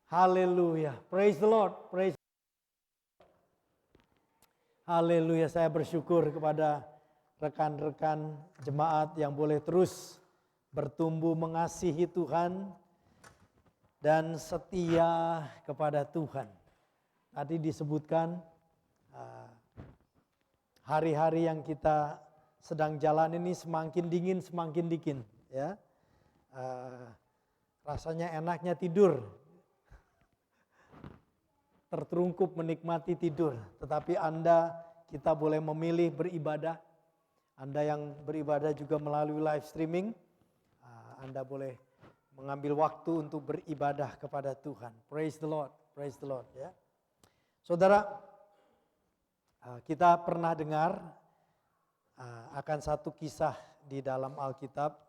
Haleluya. Praise the Lord. Haleluya. Saya bersyukur kepada rekan-rekan jemaat yang boleh terus bertumbuh mengasihi Tuhan dan setia kepada Tuhan. Tadi disebutkan hari-hari yang kita sedang jalan ini semakin dingin ya. Rasanya enaknya tidur, terterungkup menikmati tidur. Tetapi kita boleh memilih beribadah. Anda yang beribadah juga melalui live streaming, Anda boleh mengambil waktu untuk beribadah kepada Tuhan. Praise the Lord ya. Saudara, kita pernah dengar akan satu kisah di dalam Alkitab,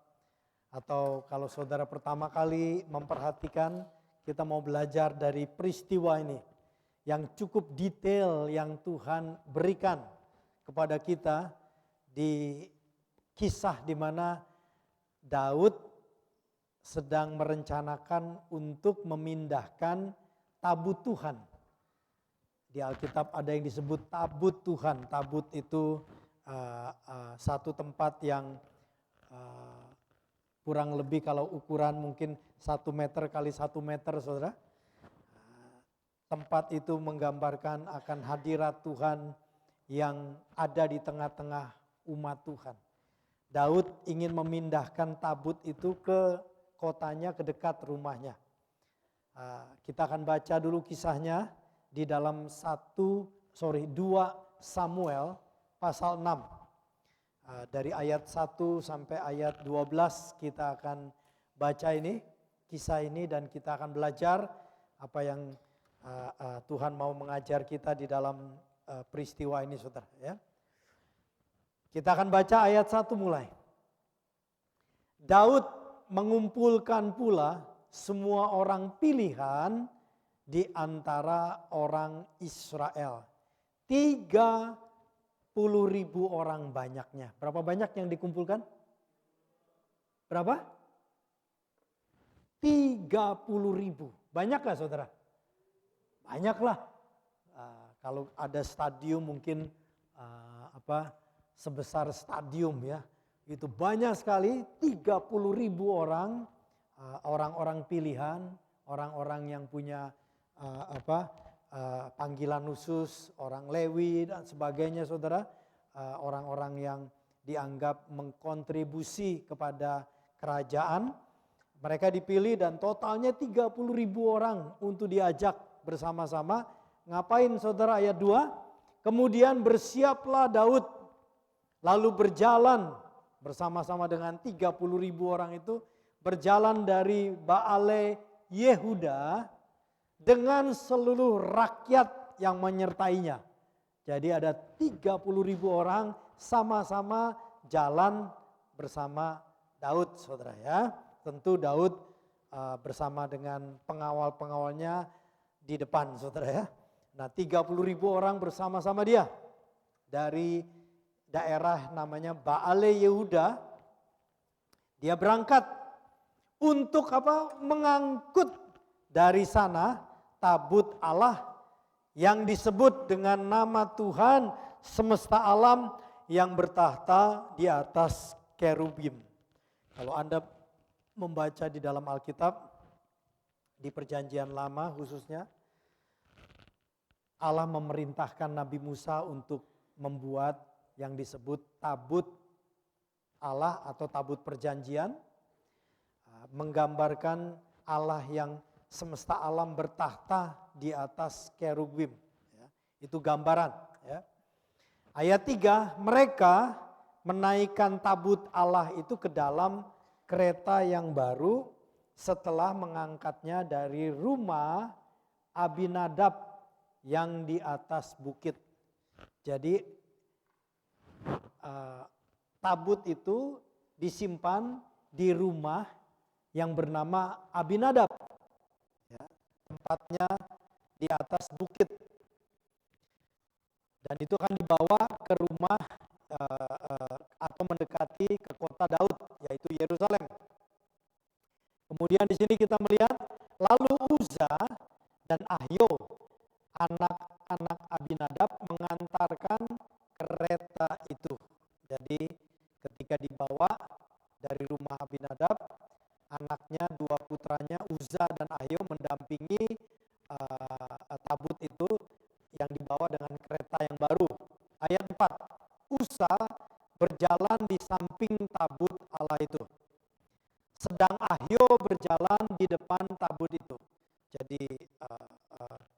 atau kalau saudara pertama kali memperhatikan, kita mau belajar dari peristiwa ini yang cukup detail yang Tuhan berikan kepada kita di kisah di mana Daud sedang merencanakan untuk memindahkan tabut Tuhan. Di Alkitab ada yang disebut tabut Tuhan. Tabut itu satu tempat yang kurang lebih kalau ukuran mungkin 1 meter kali 1 meter, saudara. Tempat itu menggambarkan akan hadirat Tuhan yang ada di tengah-tengah umat Tuhan. Daud ingin memindahkan tabut itu ke kotanya, ke dekat rumahnya. Kita akan baca dulu kisahnya di dalam 2 Samuel pasal 6. Dari ayat 1 sampai ayat 12 kita akan baca ini, kisah ini, dan kita akan belajar apa yang Tuhan mau mengajar kita di dalam peristiwa ini, saudara ya. Kita akan baca ayat 1 mulai. Daud mengumpulkan pula semua orang pilihan di antara orang Israel. 30.000 orang banyaknya. Berapa banyak yang dikumpulkan? Berapa? 30.000. Banyak gak, saudara? Banyaklah. Kalau ada stadium mungkin sebesar stadium ya. Itu banyak sekali, 30.000 orang, orang-orang pilihan, orang-orang yang punya panggilan khusus, orang Lewi dan sebagainya, saudara. Orang-orang yang dianggap mengkontribusi kepada kerajaan. Mereka dipilih dan totalnya 30.000 orang untuk diajak bersama-sama. Ngapain, saudara? Ayat 2. Kemudian bersiaplah Daud, lalu berjalan bersama-sama dengan 30.000 orang itu, berjalan dari Baale Yehuda dengan seluruh rakyat yang menyertainya. Jadi ada 30.000 orang sama-sama jalan bersama Daud, saudara ya. Tentu Daud bersama dengan pengawal-pengawalnya di depan, saudara ya. Nah, 30.000 orang bersama-sama dia dari daerah namanya Baale Yehuda. Dia berangkat untuk mengangkut dari sana tabut Allah yang disebut dengan nama Tuhan semesta alam yang bertahta di atas kerubim. Kalau Anda membaca di dalam Alkitab, di Perjanjian Lama khususnya, Allah memerintahkan Nabi Musa untuk membuat yang disebut tabut Allah atau tabut perjanjian, menggambarkan Allah yang semesta alam bertahta di atas kerubim. Ya, itu gambaran. Ya. Ayat 3, mereka menaikkan tabut Allah itu ke dalam kereta yang baru setelah mengangkatnya dari rumah Abinadab yang di atas bukit. Jadi tabut itu disimpan di rumah yang bernama Abinadab. Ya, tempatnya di atas bukit. Dan itu akan dibawa ke rumah atau mendekati ke kota Daud, yaitu Yerusalem. Kemudian di sini kita melihat lalu Uza dan Ahio, anak-anak Abinadab, mengantarkan kereta itu. Jadi ketika dibawa dari rumah Abinadab, anaknya, dua putranya Uza dan Ahio mendampingi tabut itu yang dibawa dengan kereta yang baru. Ayat 4, Uza berjalan di samping tabut Allah itu, sedang Ahio berjalan di depan tabut itu. Jadi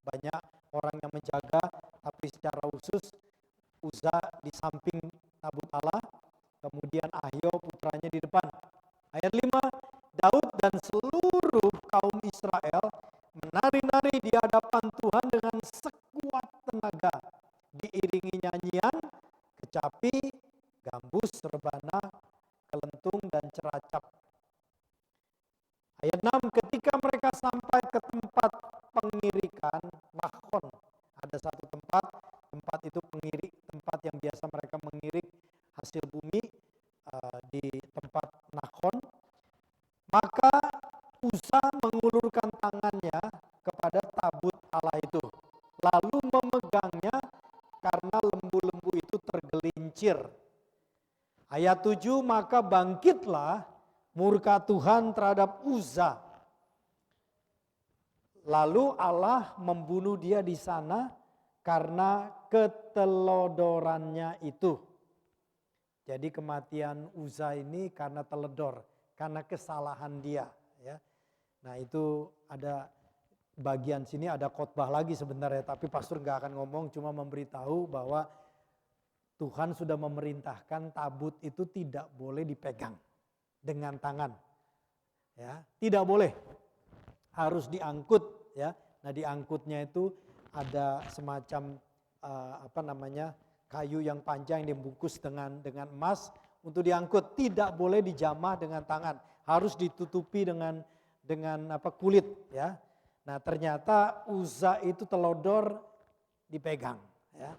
banyak orang yang menjaga, tapi secara khusus Uza di samping tabut Allah, kemudian Ahio putranya di depan. Ayat 5, Daud dan seluruh kaum Israel menari-nari di hadapan Tuhan dengan sekuat tenaga, diiringi nyanyian, kecapi, gambus, rebana, kelentung, dan ceracap. Ayat 6, ketika mereka sampai ke tempat pengirikan Nahon, ada satu tempat itu tempat yang biasa mereka mengirik hasil bumi di tempat Nahon, maka Uza mengulurkan tangannya kepada tabut Allah itu, lalu memegangnya karena lembu-lembu itu tergelincir. Ayat 7, maka bangkitlah murka Tuhan terhadap Uza. Lalu Allah membunuh dia di sana karena ketelodorannya itu. Jadi kematian Uza ini karena teledor, karena kesalahan dia. Ya. Nah itu ada bagian sini ada khotbah lagi sebenarnya, tapi pastor nggak akan ngomong, cuma memberitahu bahwa Tuhan sudah memerintahkan tabut itu tidak boleh dipegang dengan tangan. Ya, tidak boleh. Harus diangkut ya. Nah, diangkutnya itu ada semacam kayu yang panjang yang dibungkus dengan emas untuk diangkut, tidak boleh dijamah dengan tangan, harus ditutupi dengan kulit ya. Nah, ternyata Uza itu telodor dipegang ya.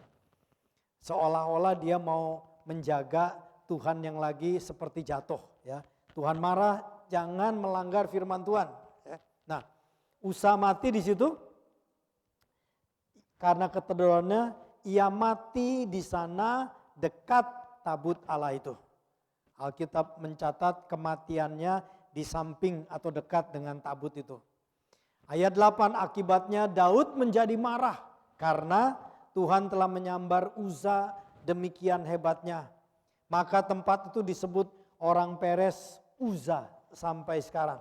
Seolah-olah dia mau menjaga Tuhan yang lagi seperti jatuh ya. Tuhan marah, jangan melanggar firman Tuhan ya. Nah, Uza mati di situ karena ketedorannya, ia mati di sana dekat tabut Allah itu. Alkitab mencatat kematiannya di samping atau dekat dengan tabut itu. Ayat 8, akibatnya Daud menjadi marah karena Tuhan telah menyambar Uza demikian hebatnya. Maka tempat itu disebut orang Peres Uza sampai sekarang.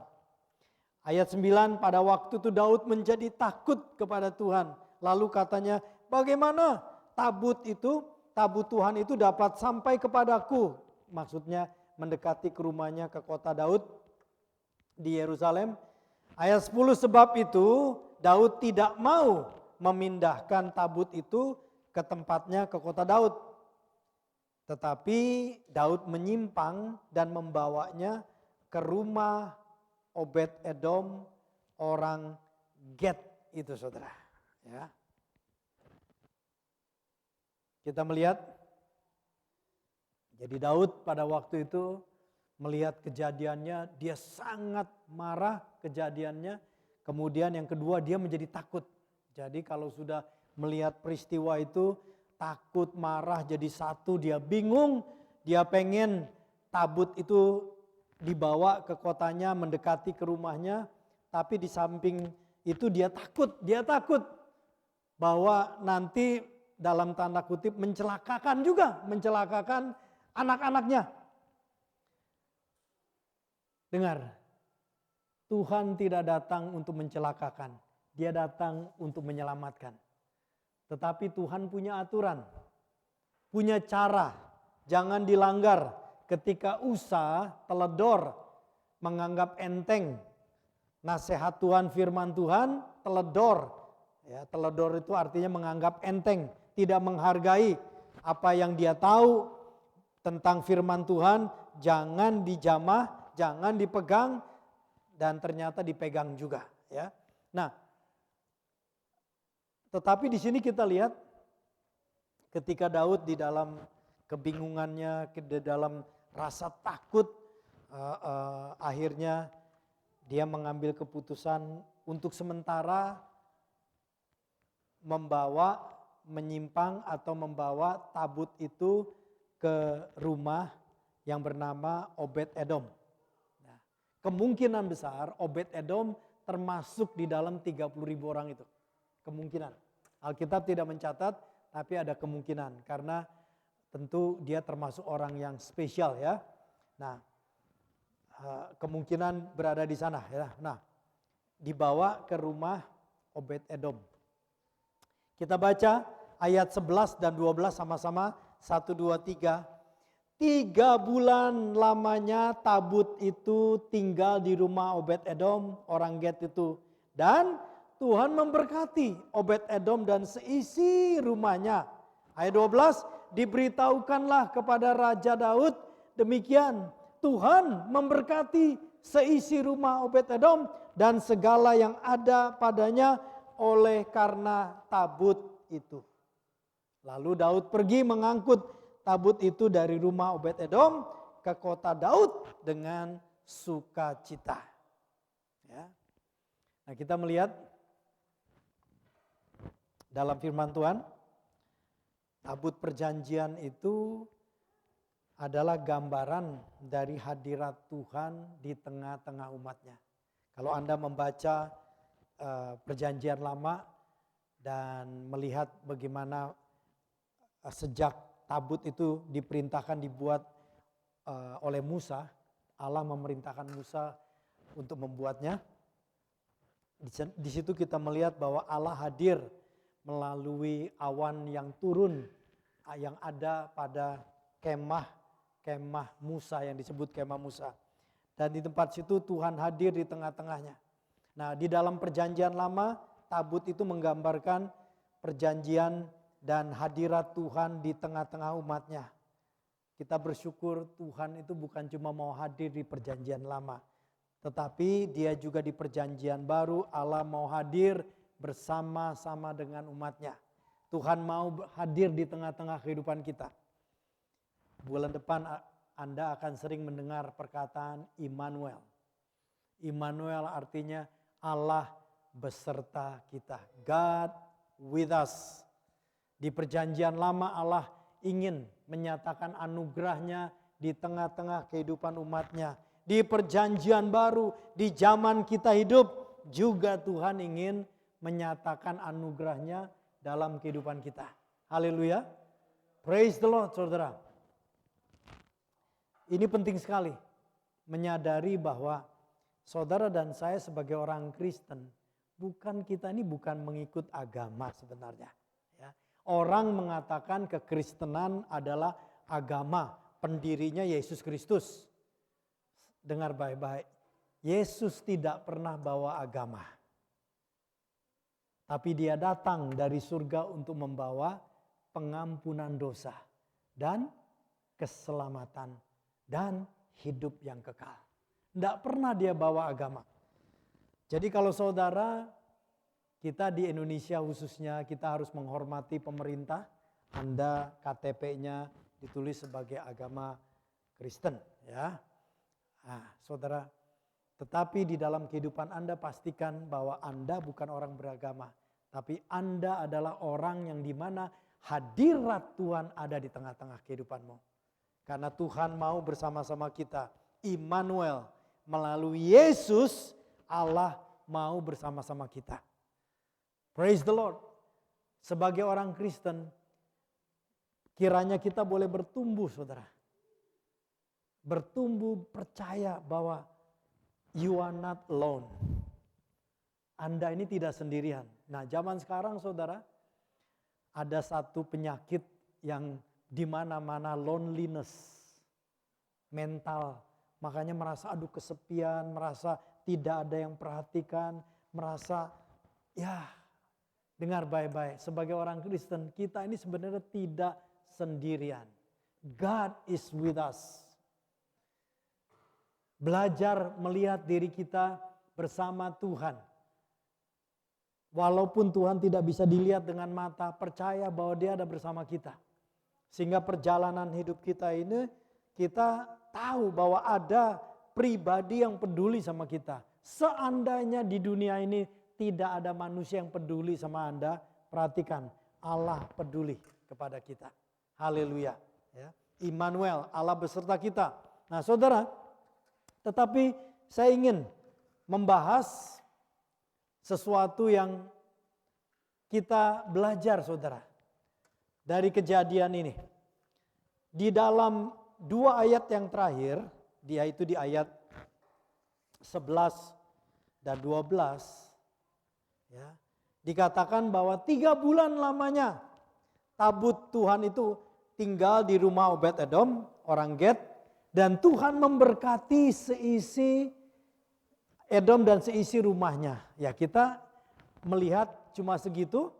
Ayat 9, pada waktu itu Daud menjadi takut kepada Tuhan. Lalu katanya, bagaimana tabut Tuhan itu dapat sampai kepadaku? Maksudnya mendekati ke rumahnya, ke kota Daud di Yerusalem. Ayat 10, sebab itu Daud tidak mau memindahkan tabut itu ke tempatnya ke kota Daud. Tetapi Daud menyimpang dan membawanya ke rumah Obed Edom orang Get itu saudara. Ya. Kita melihat, jadi Daud pada waktu itu melihat kejadiannya, dia sangat marah kejadiannya. Kemudian yang kedua, dia menjadi takut. Jadi kalau sudah melihat peristiwa itu, takut, marah jadi satu, dia bingung, dia pengen tabut itu dibawa ke kotanya, mendekati ke rumahnya, tapi di samping itu dia takut bahwa nanti dalam tanda kutip mencelakakan anak-anaknya. Dengar, Tuhan tidak datang untuk mencelakakan, dia datang untuk menyelamatkan. Tetapi Tuhan punya aturan, punya cara, jangan dilanggar. Ketika Uza teledor, menganggap enteng nasihat Tuhan, firman Tuhan, teledor. Ya, teledor itu artinya menganggap enteng, tidak menghargai apa yang dia tahu tentang firman Tuhan, jangan dijamah, jangan dipegang, dan ternyata dipegang juga. Ya, nah, tetapi di sini kita lihat ketika Daud di dalam kebingungannya, di dalam rasa takut, akhirnya dia mengambil keputusan untuk sementara menyimpang atau membawa tabut itu ke rumah yang bernama Obed-Edom. Nah, kemungkinan besar Obed-Edom termasuk di dalam 30.000 orang itu. Kemungkinan. Alkitab tidak mencatat, tapi ada kemungkinan karena tentu dia termasuk orang yang spesial ya. Nah, kemungkinan berada di sana ya. Nah, dibawa ke rumah Obed-Edom. Kita baca ayat 11 dan 12 sama-sama. 1, 2, 3. 3 bulan lamanya tabut itu tinggal di rumah Obed-Edom, orang Get itu. Dan Tuhan memberkati Obed-Edom dan seisi rumahnya. Ayat 12, diberitahukanlah kepada Raja Daud, demikian Tuhan memberkati seisi rumah Obed-Edom dan segala yang ada padanya oleh karena tabut itu. Lalu Daud pergi mengangkut tabut itu dari rumah Obed-Edom ke kota Daud dengan sukacita. Ya. Nah, kita melihat dalam firman Tuhan, tabut perjanjian itu adalah gambaran dari hadirat Tuhan di tengah-tengah umatnya. Kalau Anda membaca perjanjian lama dan melihat bagaimana sejak tabut itu diperintahkan dibuat oleh Musa, Allah memerintahkan Musa untuk membuatnya. Di situ kita melihat bahwa Allah hadir melalui awan yang turun yang ada pada kemah Musa yang disebut kemah Musa. Dan di tempat situ Tuhan hadir di tengah-tengahnya. Nah, di dalam perjanjian lama tabut itu menggambarkan perjanjian dan hadirat Tuhan di tengah-tengah umatnya. Kita bersyukur Tuhan itu bukan cuma mau hadir di perjanjian lama, tetapi dia juga di perjanjian baru Allah mau hadir bersama-sama dengan umatnya. Tuhan mau hadir di tengah-tengah kehidupan kita. Bulan depan Anda akan sering mendengar perkataan Immanuel. Immanuel artinya Allah beserta kita. God with us. Di perjanjian lama Allah ingin menyatakan anugerahnya di tengah-tengah kehidupan umatnya. Di perjanjian baru, di zaman kita hidup juga Tuhan ingin menyatakan anugerahnya dalam kehidupan kita. Haleluya. Praise the Lord, saudara. Ini penting sekali menyadari bahwa saudara dan saya sebagai orang Kristen, kita ini bukan mengikut agama sebenarnya. Ya. Orang mengatakan kekristenan adalah agama, pendirinya Yesus Kristus. Dengar baik-baik, Yesus tidak pernah bawa agama. Tapi dia datang dari surga untuk membawa pengampunan dosa dan keselamatan dan hidup yang kekal. Tidak pernah dia bawa agama. Jadi kalau saudara, kita di Indonesia khususnya kita harus menghormati pemerintah. Anda KTP-nya ditulis sebagai agama Kristen, ya. Nah, saudara, tetapi di dalam kehidupan Anda pastikan bahwa Anda bukan orang beragama, tapi Anda adalah orang yang dimana hadirat Tuhan ada di tengah-tengah kehidupanmu. Karena Tuhan mau bersama-sama kita. Immanuel, melalui Yesus Allah mau bersama-sama kita. Praise the Lord. Sebagai orang Kristen, kiranya kita boleh bertumbuh, saudara. Bertumbuh percaya bahwa you are not alone. Anda ini tidak sendirian. Nah, zaman sekarang saudara, ada satu penyakit yang di mana-mana loneliness, mental. Makanya merasa aduh kesepian, merasa tidak ada yang perhatikan, merasa ya dengar baik-baik. Sebagai orang Kristen, kita ini sebenarnya tidak sendirian. God is with us. Belajar melihat diri kita bersama Tuhan. Walaupun Tuhan tidak bisa dilihat dengan mata, percaya bahwa Dia ada bersama kita. Sehingga perjalanan hidup kita ini, kita tahu bahwa ada pribadi yang peduli sama kita. Seandainya di dunia ini tidak ada manusia yang peduli sama Anda, perhatikan, Allah peduli kepada kita. Haleluya. Ya. Immanuel, Allah beserta kita. Nah saudara, tetapi saya ingin membahas sesuatu yang kita belajar saudara. Dari kejadian ini. Di dalam 2 ayat yang terakhir, yaitu di ayat 11 dan 12, ya, dikatakan bahwa 3 bulan lamanya tabut Tuhan itu tinggal di rumah Obed-Edom, orang Get, dan Tuhan memberkati seisi Edom dan seisi rumahnya. Ya, kita melihat cuma segitu.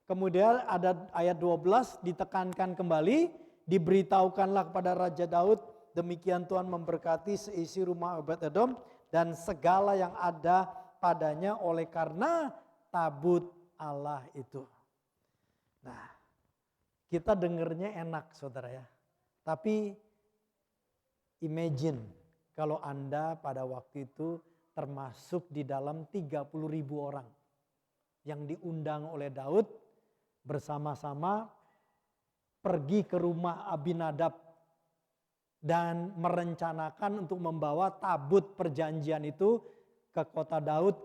Kemudian ada ayat 12 ditekankan kembali, diberitahukanlah kepada Raja Daud, demikian Tuhan memberkati seisi rumah Obed-Edom dan segala yang ada padanya oleh karena tabut Allah itu. Nah, kita dengernya enak saudara ya. Tapi imagine kalau Anda pada waktu itu termasuk di dalam 30.000 orang yang diundang oleh Daud bersama-sama pergi ke rumah Abinadab dan merencanakan untuk membawa tabut perjanjian itu ke kota Daud,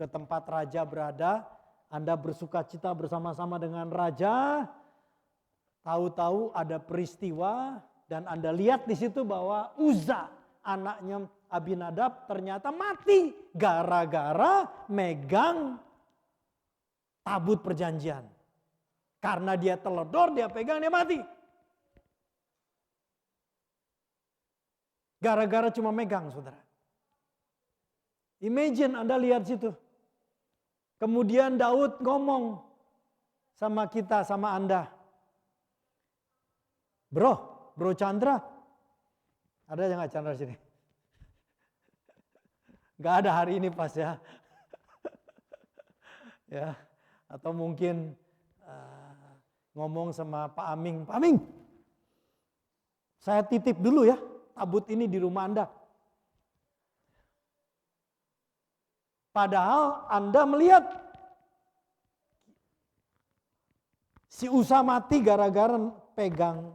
ke tempat raja berada. Anda bersuka cita bersama-sama dengan raja. Tahu-tahu ada peristiwa dan Anda lihat di situ bahwa Uza, anaknya Abinadab, ternyata mati gara-gara megang tabut perjanjian. Karena dia teledor, dia pegang, dia mati. Gara-gara cuma megang, saudara. Imagine Anda lihat situ. Kemudian Daud ngomong sama kita, sama Anda. Bro Chandra. Ada yang gak Chandra sini? Gak ada hari ini pas ya. Ya, atau mungkin ngomong sama Pak Aming, Pak Aming, saya titip dulu ya tabut ini di rumah Anda. Padahal Anda melihat si Uza mati gara-gara pegang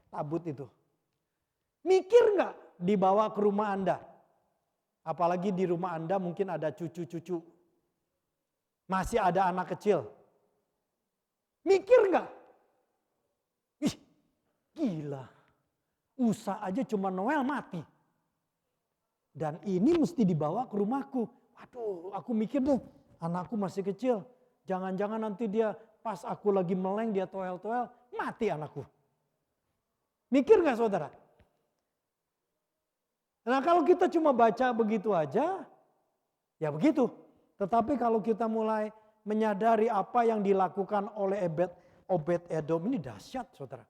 tabut itu. Mikir nggak dibawa ke rumah Anda? Apalagi di rumah Anda mungkin ada cucu-cucu. Masih ada anak kecil. Mikir nggak? Ih, gila. Uza aja cuma Noel mati. Dan ini mesti dibawa ke rumahku. Waduh, aku mikir deh, anakku masih kecil. Jangan-jangan nanti dia pas aku lagi meleng, dia toel-toel, mati anakku. Mikir nggak saudara? Nah kalau kita cuma baca begitu aja, ya begitu. Tetapi kalau kita mulai menyadari apa yang dilakukan oleh Obed-Edom ini dahsyat saudara.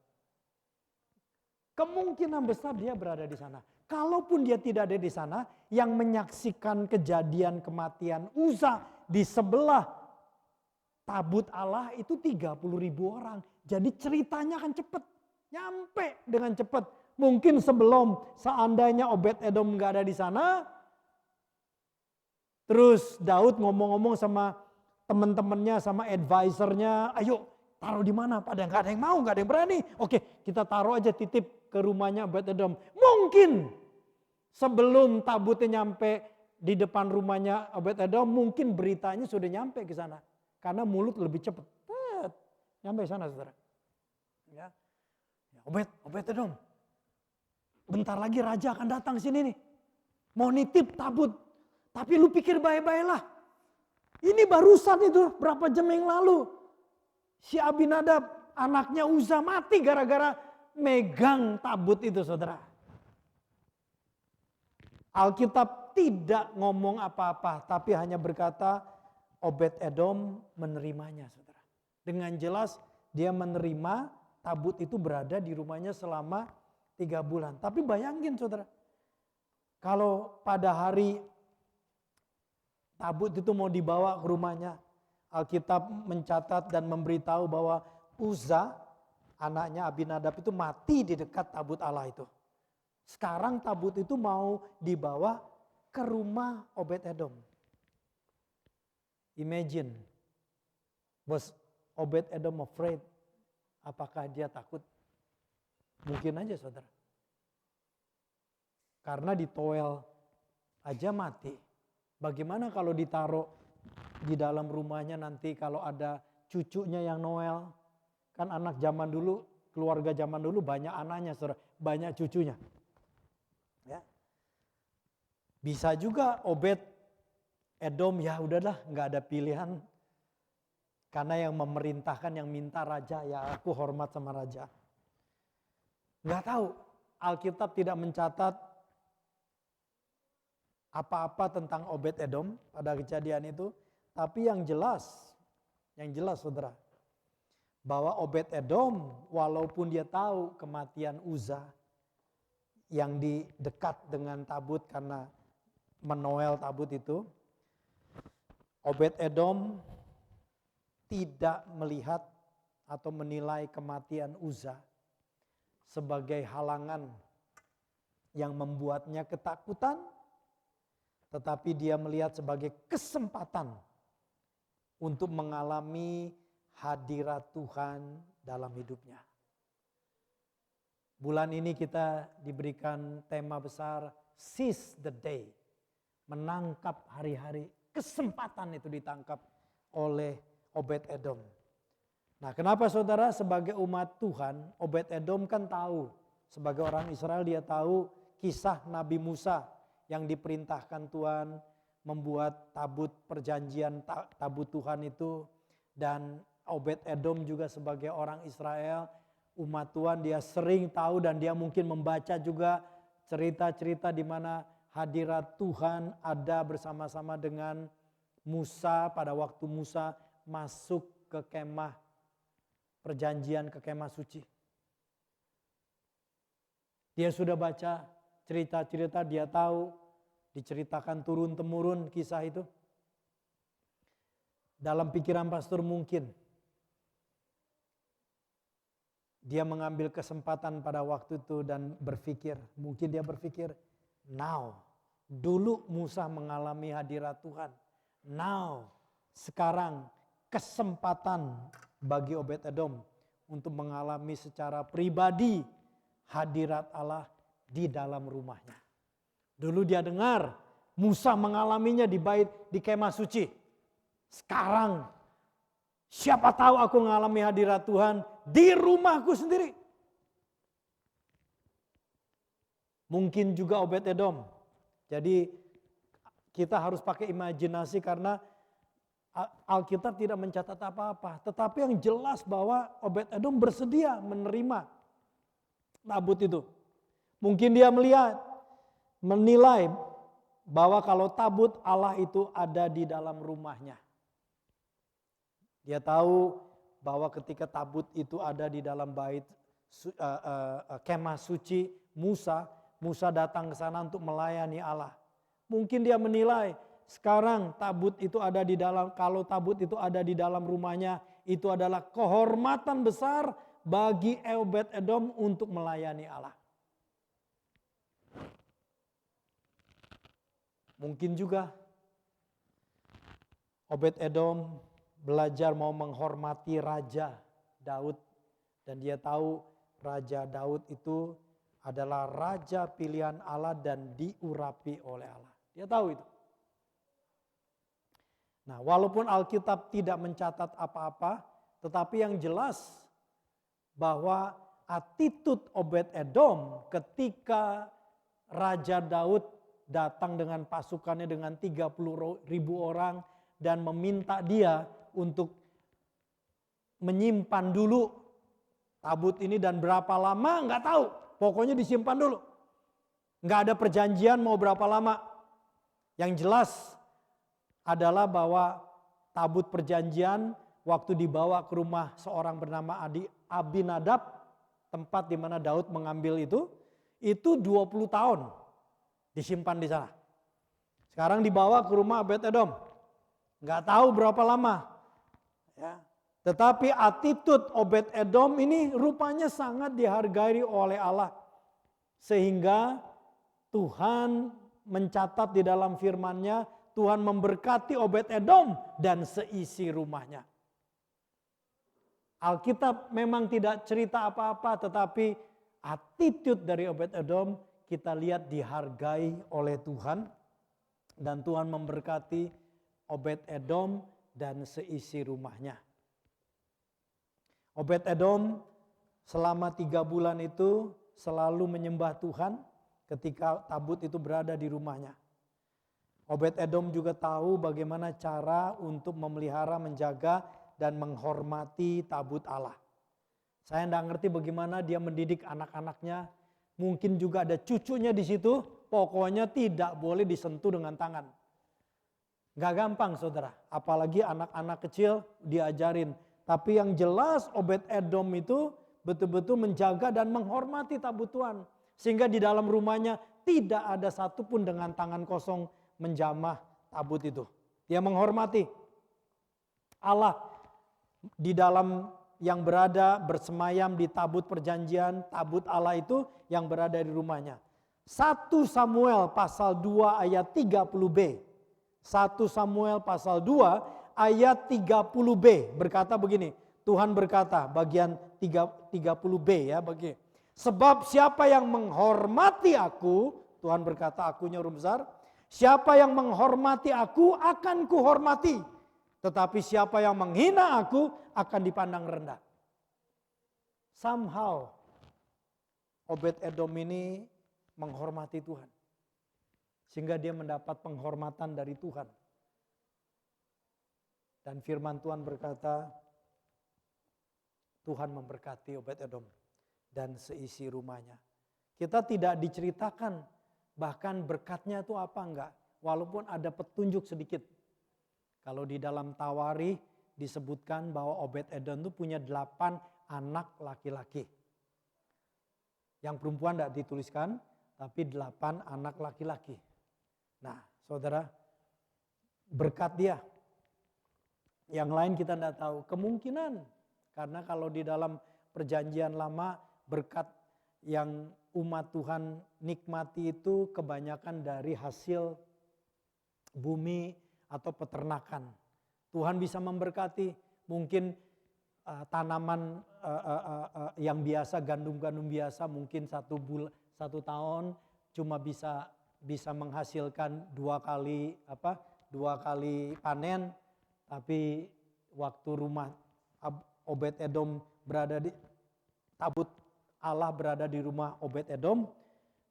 Kemungkinan besar dia berada di sana. Kalaupun dia tidak ada di sana, yang menyaksikan kejadian kematian Uza di sebelah tabut Allah itu 30.000 orang. Jadi ceritanya akan cepat, nyampe dengan cepat. Mungkin sebelum seandainya Obed-Edom nggak ada di sana, terus Daud ngomong-ngomong sama teman-temannya, sama advisernya, ayo taruh di mana? Pada nggak ada yang mau, nggak ada yang berani. Oke, kita taruh aja titip ke rumahnya Obed-Edom. Mungkin sebelum tabutnya nyampe di depan rumahnya Obed-Edom, mungkin beritanya sudah nyampe ke sana. Karena mulut lebih cepat. Nyampe sana saudara. Ya. Obed-Edom. Bentar lagi raja akan datang sini nih. Mau nitip tabut. Tapi lu pikir baik-baiklah. Ini barusan itu berapa jam yang lalu. Si Abinadab anaknya Uza mati gara-gara megang tabut itu saudara. Alkitab tidak ngomong apa-apa. Tapi hanya berkata Obed-Edom menerimanya saudara. Dengan jelas dia menerima tabut itu berada di rumahnya selama 3 bulan. Tapi bayangin saudara. Kalau pada hari tabut itu mau dibawa ke rumahnya. Alkitab mencatat dan memberitahu bahwa Uza, anaknya Abinadab itu mati di dekat tabut Allah itu. Sekarang tabut itu mau dibawa ke rumah Obed-Edom. Imagine, bos Obed Edom afraid? Apakah dia takut? Mungkin aja saudara. Karena ditoel aja mati. Bagaimana kalau ditaruh di dalam rumahnya nanti kalau ada cucunya yang Noel? Kan anak zaman dulu, keluarga zaman dulu banyak anaknya saudara, banyak cucunya. Ya. Bisa juga Obed Edom ya udahlah nggak ada pilihan. Karena yang memerintahkan, yang minta raja, ya aku hormat sama raja. Nggak tahu, Alkitab tidak mencatat apa-apa tentang Obed Edom pada kejadian itu. Tapi yang jelas saudara, bahwa Obed Edom walaupun dia tahu kematian Uza yang di dekat dengan tabut karena menoel tabut itu, Obed Edom tidak melihat atau menilai kematian Uza sebagai halangan yang membuatnya ketakutan, tetapi dia melihat sebagai kesempatan untuk mengalami hadirat Tuhan dalam hidupnya. Bulan ini kita diberikan tema besar Seize the Day, menangkap hari-hari. Kesempatan itu ditangkap oleh Obed Edom. Nah, kenapa saudara sebagai umat Tuhan, Obed Edom kan tahu, sebagai orang Israel dia tahu kisah Nabi Musa yang diperintahkan Tuhan membuat tabut perjanjian, tabut Tuhan itu. Dan Obed Edom juga sebagai orang Israel, umat Tuhan, dia sering tahu dan dia mungkin membaca juga cerita-cerita di mana hadirat Tuhan ada bersama-sama dengan Musa pada waktu Musa masuk ke kemah perjanjian, ke kemah suci. Dia sudah baca cerita-cerita, dia tahu diceritakan turun-temurun kisah itu. Dalam pikiran pastor mungkin dia mengambil kesempatan pada waktu itu dan berpikir, mungkin dia berpikir, now, dulu Musa mengalami hadirat Tuhan. Now, sekarang kesempatan bagi Obed Edom untuk mengalami secara pribadi hadirat Allah di dalam rumahnya. Dulu dia dengar Musa mengalaminya di bait, di kemah suci. Sekarang siapa tahu aku mengalami hadirat Tuhan di rumahku sendiri. Mungkin juga Obed Edom. Jadi kita harus pakai imajinasi karena Alkitab tidak mencatat apa-apa. Tetapi yang jelas bahwa Obed Edom bersedia menerima tabut itu. Mungkin dia melihat, menilai bahwa kalau tabut Allah itu ada di dalam rumahnya. Dia tahu bahwa ketika tabut itu ada di dalam bait kemah suci Musa datang ke sana untuk melayani Allah. Mungkin dia menilai sekarang tabut itu ada di dalam, kalau tabut itu ada di dalam rumahnya, itu adalah kehormatan besar bagi Obed Edom untuk melayani Allah. Mungkin juga Obed Edom belajar mau menghormati Raja Daud. Dan dia tahu Raja Daud itu adalah raja pilihan Allah dan diurapi oleh Allah. Dia tahu itu. Nah, walaupun Alkitab tidak mencatat apa-apa, tetapi yang jelas bahwa attitude Obed Edom ketika Raja Daud datang dengan pasukannya dengan 30.000 orang dan meminta dia untuk menyimpan dulu tabut ini dan berapa lama nggak tahu, pokoknya disimpan dulu. Nggak ada perjanjian mau berapa lama. Yang jelas adalah bahwa tabut perjanjian waktu dibawa ke rumah seorang bernama Abinadab, tempat di mana Daud mengambil itu 20 tahun disimpan di sana. Sekarang dibawa ke rumah Obed Edom. Nggak tahu berapa lama. Ya. Tetapi attitude Obed Edom ini rupanya sangat dihargai oleh Allah. Sehingga Tuhan mencatat di dalam firman-Nya, Tuhan memberkati Obed Edom dan seisi rumahnya. Alkitab memang tidak cerita apa-apa, tetapi attitude dari Obed-Edom kita lihat dihargai oleh Tuhan. Dan Tuhan memberkati Obed-Edom dan seisi rumahnya. Obed-Edom selama 3 bulan itu selalu menyembah Tuhan ketika tabut itu berada di rumahnya. Obed-Edom juga tahu bagaimana cara untuk memelihara, menjaga, dan menghormati tabut Allah. Saya tidak ngerti bagaimana dia mendidik anak-anaknya. Mungkin juga ada cucunya di situ. Pokoknya tidak boleh disentuh dengan tangan. Gak gampang saudara. Apalagi anak-anak kecil diajarin. Tapi yang jelas Obed-Edom itu betul-betul menjaga dan menghormati tabut Tuhan. Sehingga di dalam rumahnya tidak ada satupun dengan tangan kosong menjamah tabut itu. Dia menghormati Allah. Di dalam yang berada bersemayam di tabut perjanjian, tabut Allah itu yang berada di rumahnya. 1 Samuel pasal 2 ayat 30b. 1 Samuel pasal 2 ayat 30b berkata begini. Tuhan berkata bagian 30b ya bagi. Sebab siapa yang menghormati aku, Tuhan berkata akunya huruf besar. Siapa yang menghormati aku akan kuhormati. Tetapi siapa yang menghina aku akan dipandang rendah. Somehow Obed-Edom ini menghormati Tuhan. Sehingga dia mendapat penghormatan dari Tuhan. Dan firman Tuhan berkata, Tuhan memberkati Obed-Edom dan seisi rumahnya. Kita tidak diceritakan bahkan berkatnya itu apa enggak. Walaupun ada petunjuk sedikit. Kalau di dalam Tawarikh disebutkan bahwa Obed-Edom itu punya 8 anak laki-laki. Yang perempuan tidak dituliskan, tapi 8 anak laki-laki. Nah saudara, berkat dia. Yang lain kita tidak tahu. Kemungkinan, karena kalau di dalam perjanjian lama berkat yang umat Tuhan nikmati itu kebanyakan dari hasil bumi atau peternakan. Tuhan bisa memberkati mungkin tanaman yang biasa, gandum-gandum biasa mungkin 1 tahun cuma bisa menghasilkan 2 kali panen. Tapi waktu rumah Obed-Edom berada di tabut Allah berada di rumah Obed-Edom,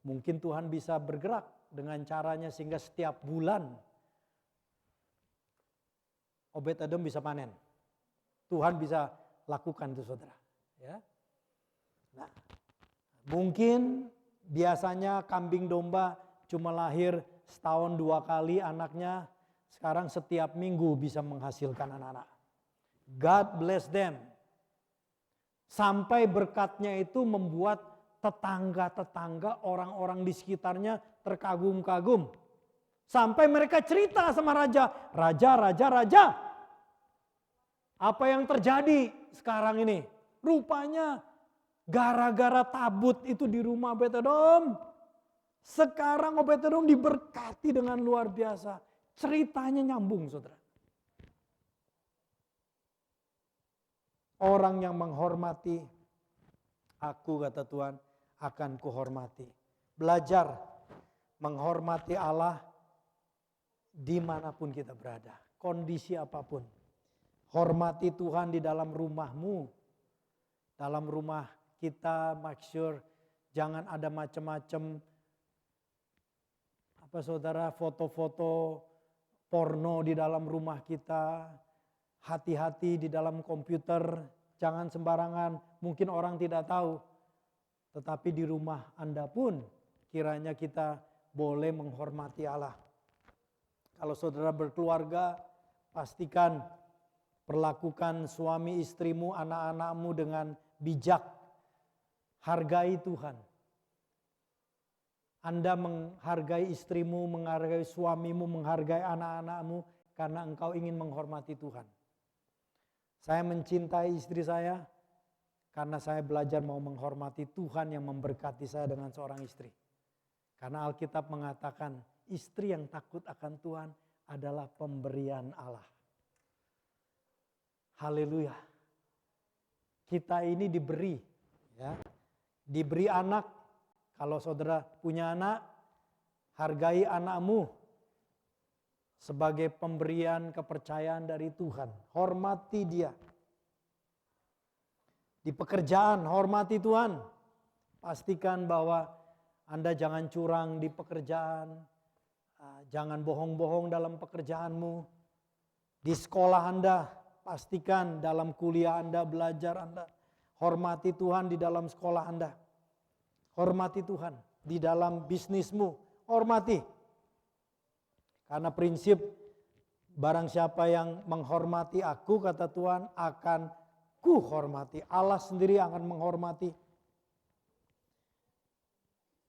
mungkin Tuhan bisa bergerak dengan caranya sehingga setiap bulan Obed-Edom bisa panen. Tuhan bisa lakukan itu saudara. Ya. Nah, mungkin biasanya kambing domba cuma lahir setahun 2 kali anaknya. Sekarang setiap minggu bisa menghasilkan anak-anak. God bless them. Sampai berkatnya itu membuat tetangga-tetangga orang-orang di sekitarnya terkagum-kagum. Sampai mereka cerita sama raja. Raja. Apa yang terjadi sekarang ini? Rupanya gara-gara tabut itu di rumah Obed-Edom. Sekarang Obed-Edom diberkati dengan luar biasa. Ceritanya nyambung saudara. Orang yang menghormati aku kata Tuhan akan kuhormati. Belajar menghormati Allah dimanapun kita berada, kondisi apapun. Hormati Tuhan di dalam rumahmu, dalam rumah kita, make sure jangan ada macam-macam saudara, foto-foto porno di dalam rumah kita. Hati-hati di dalam komputer, jangan sembarangan, mungkin orang tidak tahu. Tetapi di rumah Anda pun kiranya kita boleh menghormati Allah. Kalau saudara berkeluarga, pastikan perlakukan suami istrimu, anak-anakmu dengan bijak. Hargai Tuhan. Anda menghargai istrimu, menghargai suamimu, menghargai anak-anakmu karena engkau ingin menghormati Tuhan. Saya mencintai istri saya karena saya belajar mau menghormati Tuhan yang memberkati saya dengan seorang istri. Karena Alkitab mengatakan istri yang takut akan Tuhan adalah pemberian Allah. Haleluya. kita ini diberi, ya, diberi anak. Kalau saudara punya anak, hargai anakmu sebagai pemberian kepercayaan dari Tuhan. Hormati dia. Di pekerjaan, hormati Tuhan. Pastikan bahwa Anda jangan curang di pekerjaan, jangan bohong-bohong dalam pekerjaanmu. Di sekolah Anda, pastikan dalam kuliah Anda, belajar Anda. Hormati Tuhan di dalam sekolah Anda. Hormati Tuhan di dalam bisnismu. Hormati. Karena prinsip barang siapa yang menghormati aku, kata Tuhan, akan ku hormati. Allah sendiri akan menghormati.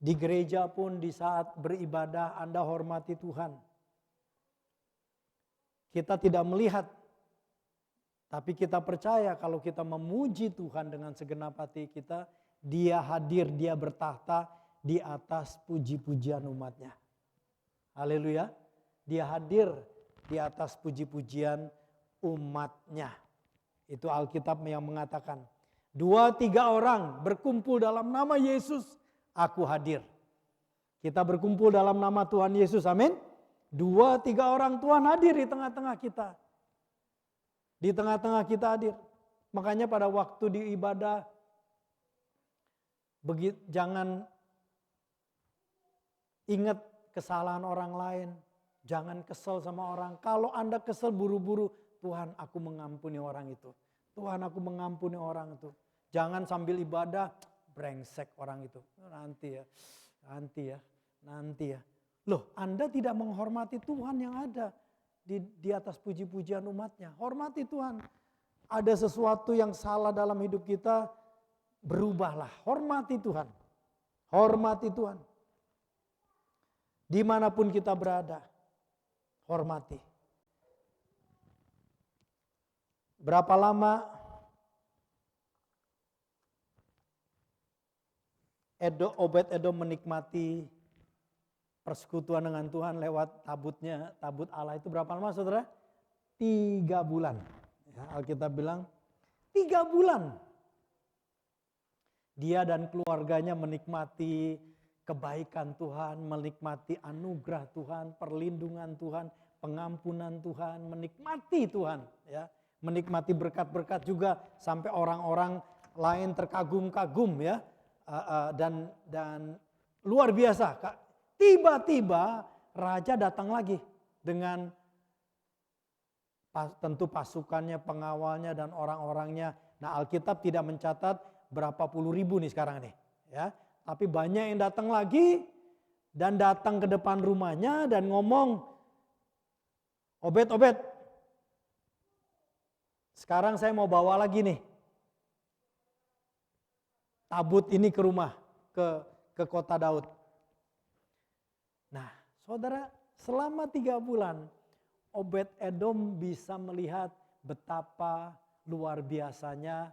Di gereja pun di saat beribadah Anda hormati Tuhan. Kita tidak melihat, tapi kita percaya kalau kita memuji Tuhan dengan segenap hati kita, Dia hadir, Dia bertahta di atas puji-pujian umatnya. Haleluya. Dia hadir di atas puji-pujian umatnya. Itu Alkitab yang mengatakan, 2-3 orang berkumpul dalam nama Yesus, aku hadir. Kita berkumpul dalam nama Tuhan Yesus, amin. 2-3 orang Tuhan hadir di tengah-tengah kita. Di tengah-tengah kita hadir. Makanya pada waktu di ibadah, jangan ingat kesalahan orang lain. Jangan kesel sama orang. Kalau Anda kesel buru-buru, Tuhan aku mengampuni orang itu. Tuhan aku mengampuni orang itu. Jangan sambil ibadah, brengsek orang itu. Nanti ya. Loh, Anda tidak menghormati Tuhan yang ada di atas puji-pujian umatnya. Hormati Tuhan. Ada sesuatu yang salah dalam hidup kita, berubahlah. Hormati Tuhan. Hormati Tuhan. Dimanapun kita berada, hormati. Berapa lama Obed-Edom menikmati persekutuan dengan Tuhan lewat tabut Allah itu berapa lama, saudara? 3 bulan. Ya, Alkitab bilang 3 bulan. Dia dan keluarganya menikmati kebaikan Tuhan, menikmati anugerah Tuhan, perlindungan Tuhan, pengampunan Tuhan, menikmati Tuhan, ya, menikmati berkat-berkat juga sampai orang-orang lain terkagum-kagum, ya, dan luar biasa. Tiba-tiba raja datang lagi dengan tentu pasukannya, pengawalnya dan orang-orangnya. Nah, Alkitab tidak mencatat berapa puluh ribu nih sekarang nih, ya. Tapi banyak yang datang lagi dan datang ke depan rumahnya dan ngomong, Obed, sekarang saya mau bawa lagi nih tabut ini ke rumah, ke kota Daud. Nah, saudara, selama 3 bulan Obed-Edom bisa melihat betapa luar biasanya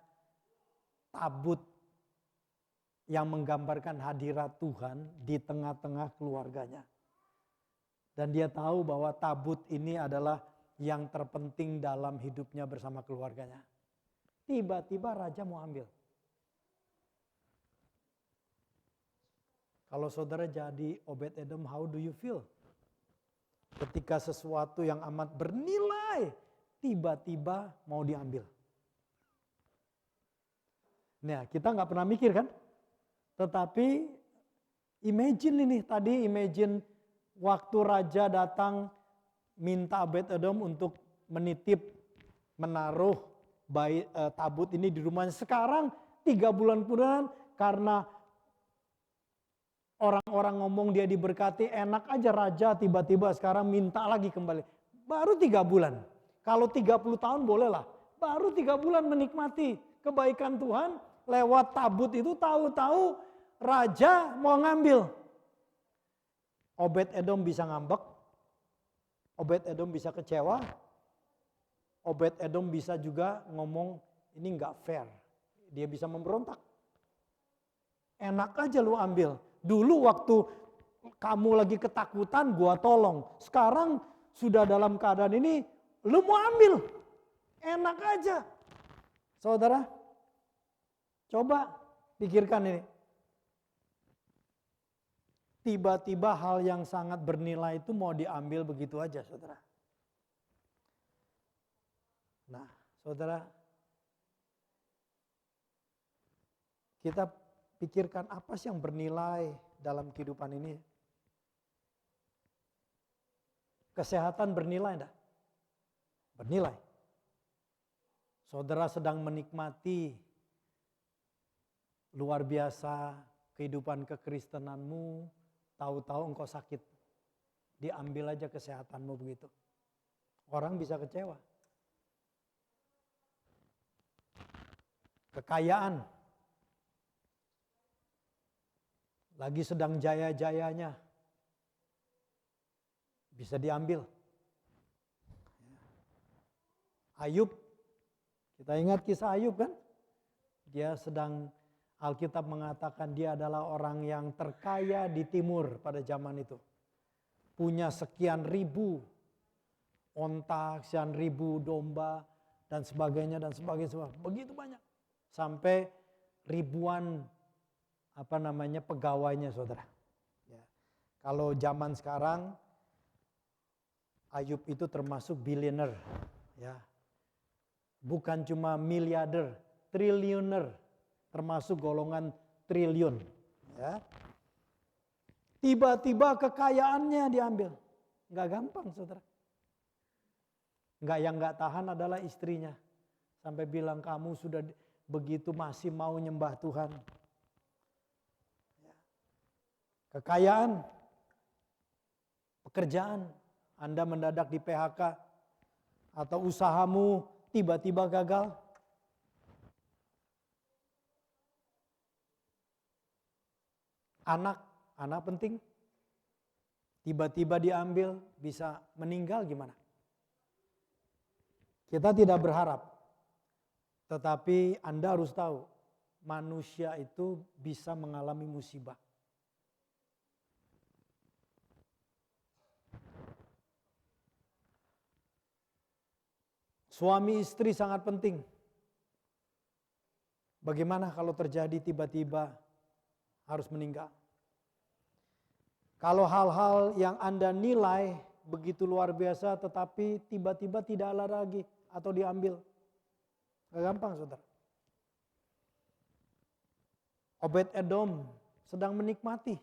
tabut yang menggambarkan hadirat Tuhan di tengah-tengah keluarganya. Dan dia tahu bahwa tabut ini adalah yang terpenting dalam hidupnya bersama keluarganya. Tiba-tiba raja mau ambil. Kalau saudara jadi Obed-Edom, how do you feel? Ketika sesuatu yang amat bernilai tiba-tiba mau diambil. Nah, kita nggak pernah mikir kan? Tetapi imagine waktu raja datang minta Obed-Edom untuk menaruh tabut ini di rumahnya. Sekarang 3 bulan kemudian karena orang-orang ngomong dia diberkati, enak aja raja tiba-tiba sekarang minta lagi kembali. Baru 3 bulan. Kalau 30 tahun bolehlah. Baru 3 bulan menikmati kebaikan Tuhan lewat tabut itu, tahu-tahu raja mau ngambil. Obed-Edom bisa ngambek. Obed-Edom bisa kecewa. Obed-Edom bisa juga ngomong ini nggak fair. Dia bisa memberontak. Enak aja lu ambil. Dulu waktu kamu lagi ketakutan gua tolong. Sekarang sudah dalam keadaan ini lu mau ambil. Enak aja. Saudara, Coba pikirkan ini. Tiba-tiba hal yang sangat bernilai itu mau diambil begitu aja, saudara. Nah, saudara, kita pikirkan apa sih yang bernilai dalam kehidupan ini? Kesehatan bernilai enggak? Bernilai. Saudara sedang menikmati luar biasa kehidupan kekristenanmu, tahu-tahu engkau sakit. Diambil aja kesehatanmu begitu. Orang bisa kecewa. Kekayaan. Lagi sedang jaya-jayanya. Bisa diambil. Ayub. Kita ingat kisah Ayub kan? Dia sedang, Alkitab mengatakan dia adalah orang yang terkaya di timur pada zaman itu. Punya sekian ribu onta, sekian ribu domba, dan sebagainya, dan sebagainya. Begitu banyak. Sampai ribuan pegawainya, saudara. Ya. Kalau zaman sekarang, Ayub itu termasuk billionaire. Ya. Bukan cuma miliarder, triliuner. Termasuk golongan triliun. Ya. Tiba-tiba kekayaannya diambil. Nggak gampang, saudara. Yang nggak tahan adalah istrinya. Sampai bilang, kamu sudah begitu masih mau nyembah Tuhan. Kekayaan, pekerjaan, Anda mendadak di PHK, atau usahamu tiba-tiba gagal. Anak penting, tiba-tiba diambil, bisa meninggal gimana? Kita tidak berharap, tetapi Anda harus tahu, manusia itu bisa mengalami musibah. Suami istri sangat penting. Bagaimana kalau terjadi tiba-tiba harus meninggal? Kalau hal-hal yang Anda nilai begitu luar biasa tetapi tiba-tiba tidak ada lagi atau diambil. Gak gampang, saudara. Obed-Edom sedang menikmati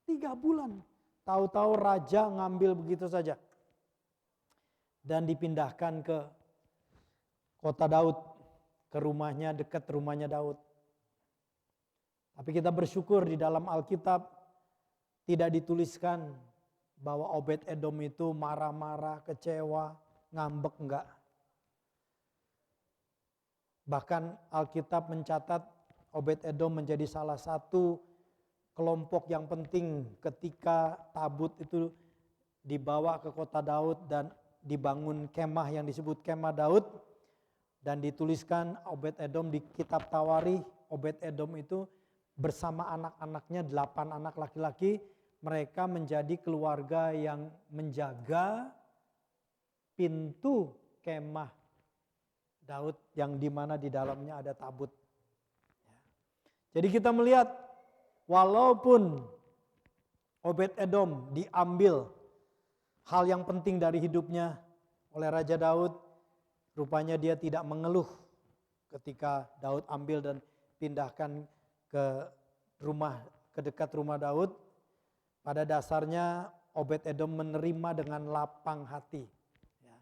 3 bulan. Tahu-tahu raja ngambil begitu saja. Dan dipindahkan ke kota Daud, ke rumahnya, dekat rumahnya Daud. Tapi kita bersyukur di dalam Alkitab tidak dituliskan bahwa Obed-Edom itu marah-marah, kecewa, ngambek, enggak. Bahkan Alkitab mencatat Obed-Edom menjadi salah satu kelompok yang penting ketika tabut itu dibawa ke kota Daud dan dibangun kemah yang disebut kemah Daud. Dan dituliskan Obed-Edom di kitab Tawari, Obed-Edom itu bersama anak-anaknya 8 anak laki-laki, mereka menjadi keluarga yang menjaga pintu kemah Daud yang dimana di dalamnya ada tabut. Jadi kita melihat walaupun Obed-Edom diambil hal yang penting dari hidupnya oleh Raja Daud, rupanya dia tidak mengeluh ketika Daud ambil dan pindahkan ke dekat rumah Daud. Pada dasarnya Obed-Edom menerima dengan lapang hati. Ya,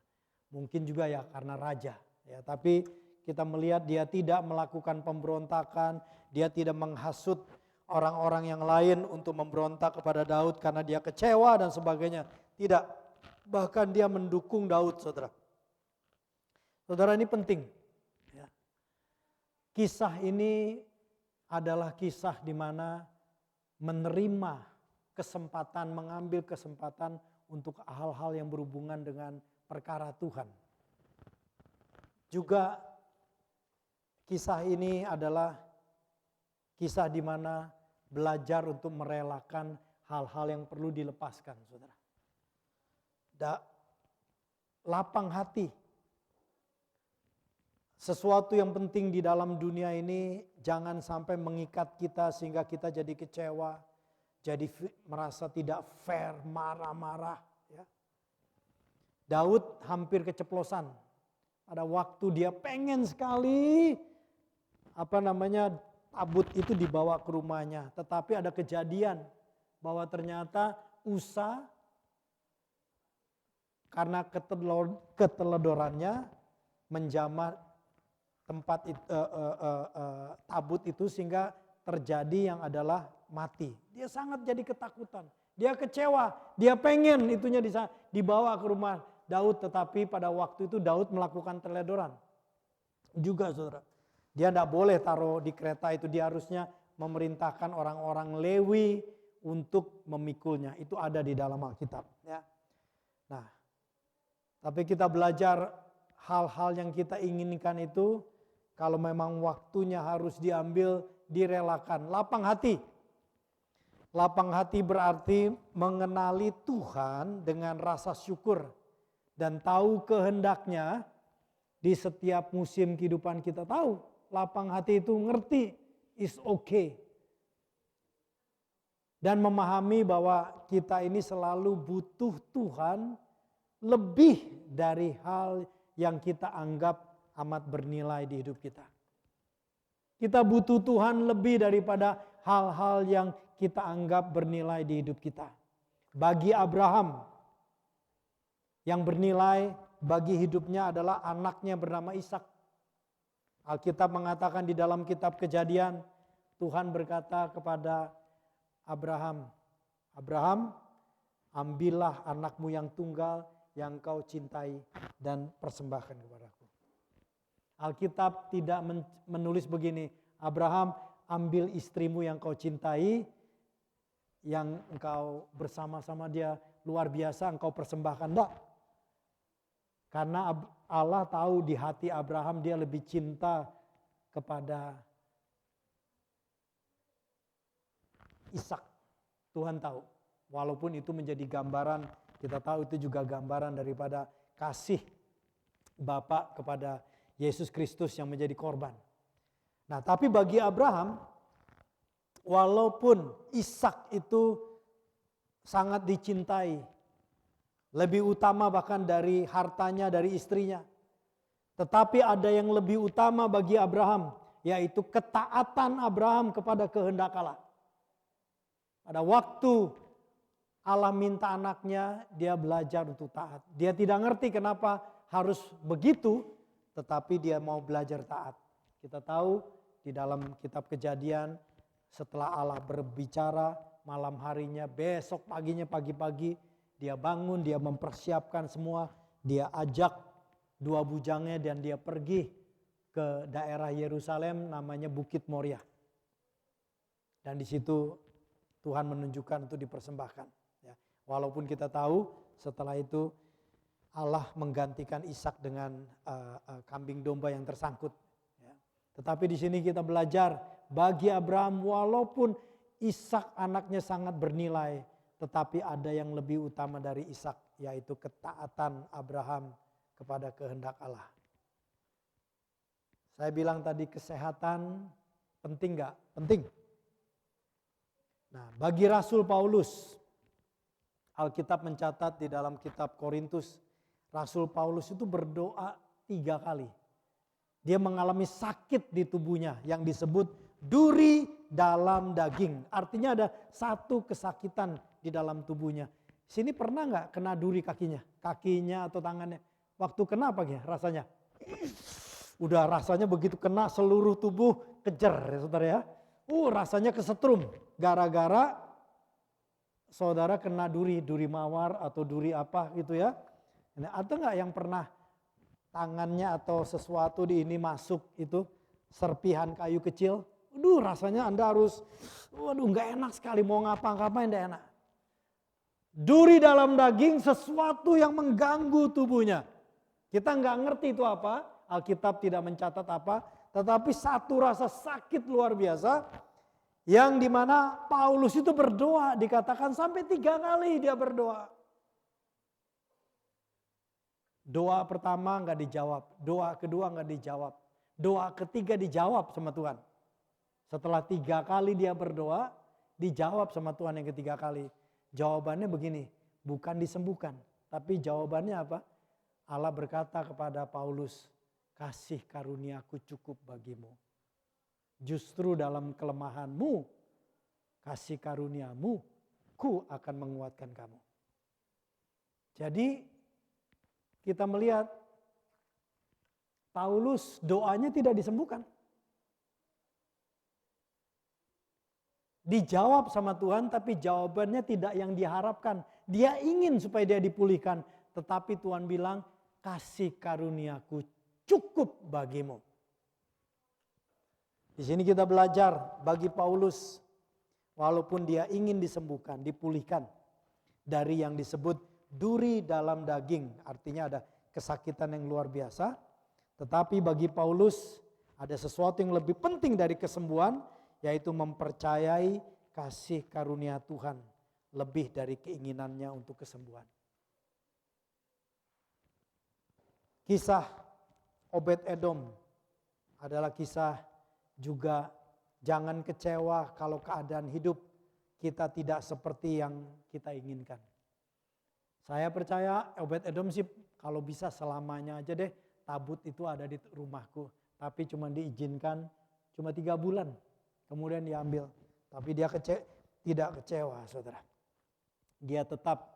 mungkin juga ya karena raja. Ya, tapi kita melihat dia tidak melakukan pemberontakan, dia tidak menghasut orang-orang yang lain untuk memberontak kepada Daud karena dia kecewa dan sebagainya. Tidak, bahkan dia mendukung Daud, saudara. Saudara, ini penting. Ya. Kisah ini adalah kisah di mana menerima kesempatan, mengambil kesempatan untuk hal-hal yang berhubungan dengan perkara Tuhan. Juga kisah ini adalah kisah di mana belajar untuk merelakan hal-hal yang perlu dilepaskan, saudara. Lapang hati. Sesuatu yang penting di dalam dunia ini jangan sampai mengikat kita sehingga kita jadi kecewa, jadi merasa tidak fair, marah-marah. Ya. Daud hampir keceplosan. Pada waktu dia pengen sekali tabut itu dibawa ke rumahnya. Tetapi ada kejadian bahwa ternyata Usa karena keteledorannya menjamah tempat tabut itu sehingga terjadi yang adalah mati. Dia sangat jadi ketakutan. Dia kecewa. Dia pengen itunya dibawa ke rumah Daud. Tetapi pada waktu itu Daud melakukan teledoran. Juga saudara. Dia tidak boleh taruh di kereta itu. Dia harusnya memerintahkan orang-orang Lewi untuk memikulnya. Itu ada di dalam Alkitab. Ya. Nah, tapi kita belajar hal-hal yang kita inginkan itu. Kalau memang waktunya harus diambil, direlakan. Lapang hati. Lapang hati berarti mengenali Tuhan dengan rasa syukur. Dan tahu kehendaknya di setiap musim kehidupan kita tahu. Lapang hati itu ngerti, is okay. Dan memahami bahwa kita ini selalu butuh Tuhan lebih dari hal yang kita anggap amat bernilai di hidup kita. Kita butuh Tuhan lebih daripada hal-hal yang kita anggap bernilai di hidup kita. Bagi Abraham, yang bernilai bagi hidupnya adalah anaknya bernama Ishak. Alkitab mengatakan di dalam kitab Kejadian, Tuhan berkata kepada Abraham, Abraham, ambillah anakmu yang tunggal yang kau cintai dan persembahkan kepadaku. Alkitab tidak menulis begini, Abraham ambil istrimu yang kau cintai, yang engkau bersama-sama dia luar biasa engkau persembahkan. Enggak. Karena Allah tahu di hati Abraham dia lebih cinta kepada Ishak. Tuhan tahu. Walaupun itu menjadi gambaran, kita tahu itu juga gambaran daripada kasih Bapa kepada Yesus Kristus yang menjadi korban. Nah, tapi bagi Abraham, walaupun Ishak itu sangat dicintai, lebih utama bahkan dari hartanya, dari istrinya. Tetapi ada yang lebih utama bagi Abraham, yaitu ketaatan Abraham kepada kehendak Allah. Pada waktu Allah minta anaknya, dia belajar untuk taat. Dia tidak ngerti kenapa harus begitu, tetapi dia mau belajar taat. Kita tahu di dalam kitab Kejadian, setelah Allah berbicara malam harinya, besok paginya pagi-pagi, dia bangun, dia mempersiapkan semua, dia ajak dua bujangnya dan dia pergi ke daerah Yerusalem namanya Bukit Moria. Dan di situ Tuhan menunjukkan untuk dipersembahkan. Ya. Walaupun kita tahu setelah itu Allah menggantikan Ishak dengan kambing domba yang tersangkut. Ya. Tetapi di sini kita belajar bagi Abraham walaupun Ishak anaknya sangat bernilai, tetapi ada yang lebih utama dari Ishak, yaitu ketaatan Abraham kepada kehendak Allah. Saya bilang tadi kesehatan penting nggak? Penting. Nah, bagi Rasul Paulus, Alkitab mencatat di dalam kitab Korintus, Rasul Paulus itu berdoa 3 kali. Dia mengalami sakit di tubuhnya yang disebut duri dalam daging. Artinya ada satu kesakitan di dalam tubuhnya. Sini pernah nggak kena duri kakinya? Kakinya atau tangannya? Waktu kena apa ya rasanya? Udah rasanya begitu kena seluruh tubuh kejer ya saudara ya. Rasanya kesetrum. Gara-gara saudara kena duri mawar atau duri apa gitu ya. Nah, ada nggak yang pernah tangannya atau sesuatu di ini masuk itu serpihan kayu kecil? Rasanya Anda harus, nggak enak sekali mau ngapa-ngapain nggak enak. Duri dalam daging sesuatu yang mengganggu tubuhnya. Kita nggak ngerti itu apa, Alkitab tidak mencatat apa, tetapi satu rasa sakit luar biasa yang dimana Paulus itu berdoa, dikatakan sampai 3 kali dia berdoa. Doa pertama nggak dijawab, doa kedua nggak dijawab. Doa ketiga dijawab sama Tuhan. Setelah 3 kali dia berdoa, dijawab sama Tuhan yang ketiga kali. Jawabannya begini, bukan disembuhkan. Tapi jawabannya apa? Allah berkata kepada Paulus, kasih karuniaku cukup bagimu. Justru dalam kelemahanmu, kasih karuniamu, ku akan menguatkan kamu. Jadi kita melihat Paulus doanya tidak disembuhkan. Dijawab sama Tuhan tapi jawabannya tidak yang diharapkan. Dia ingin supaya dia dipulihkan. Tetapi Tuhan bilang kasih karuniaku cukup bagimu. Di sini kita belajar bagi Paulus. Walaupun dia ingin disembuhkan, dipulihkan. Dari yang disebut duri dalam daging. Artinya ada kesakitan yang luar biasa. Tetapi bagi Paulus ada sesuatu yang lebih penting dari kesembuhan. Yaitu mempercayai kasih karunia Tuhan. Lebih dari keinginannya untuk kesembuhan. Kisah Obed-Edom adalah kisah juga jangan kecewa kalau keadaan hidup kita tidak seperti yang kita inginkan. Saya percaya Obed-Edom sih kalau bisa selamanya aja deh tabut itu ada di rumahku. Tapi cuma diizinkan cuma 3 bulan kemudian diambil. Tapi dia tidak kecewa saudara. Dia tetap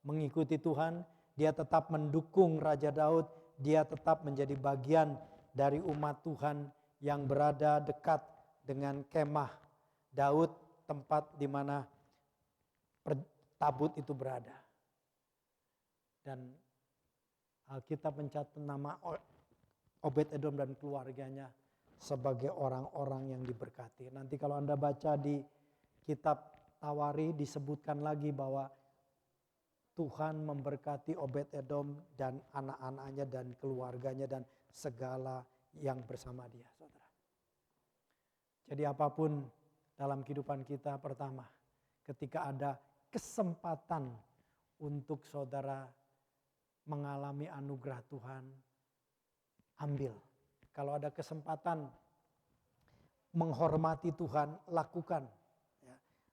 mengikuti Tuhan, dia tetap mendukung Raja Daud, dia tetap menjadi bagian dari umat Tuhan yang berada dekat dengan kemah Daud, tempat di mana tabut itu berada. Dan Alkitab mencatat nama Obed-Edom dan keluarganya sebagai orang-orang yang diberkati. Nanti kalau Anda baca di kitab Tawari disebutkan lagi bahwa Tuhan memberkati Obed-Edom dan anak-anaknya dan keluarganya dan segala yang bersama dia, saudara. Jadi apapun dalam kehidupan kita, pertama, ketika ada kesempatan untuk saudara mengalami anugerah Tuhan, ambil. Kalau ada kesempatan menghormati Tuhan, lakukan.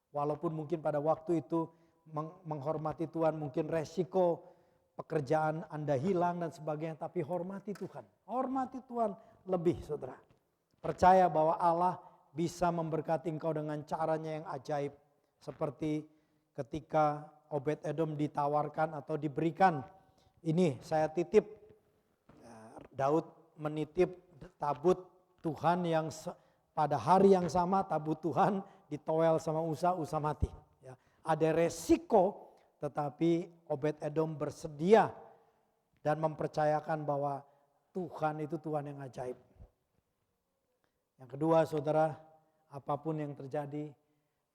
Walaupun mungkin pada waktu itu menghormati Tuhan mungkin resiko pekerjaan Anda hilang dan sebagainya. Tapi hormati Tuhan. Hormati Tuhan lebih saudara. Percaya bahwa Allah bisa memberkati engkau dengan caranya yang ajaib. Seperti ketika Obed-Edom ditawarkan atau diberikan. Ini saya titip. Daud menitip tabut Tuhan yang pada hari yang sama tabut Tuhan ditowel sama Usa mati. Ya, ada resiko tetapi Obed-Edom bersedia dan mempercayakan bahwa Tuhan itu Tuhan yang ajaib. Yang kedua saudara, apapun yang terjadi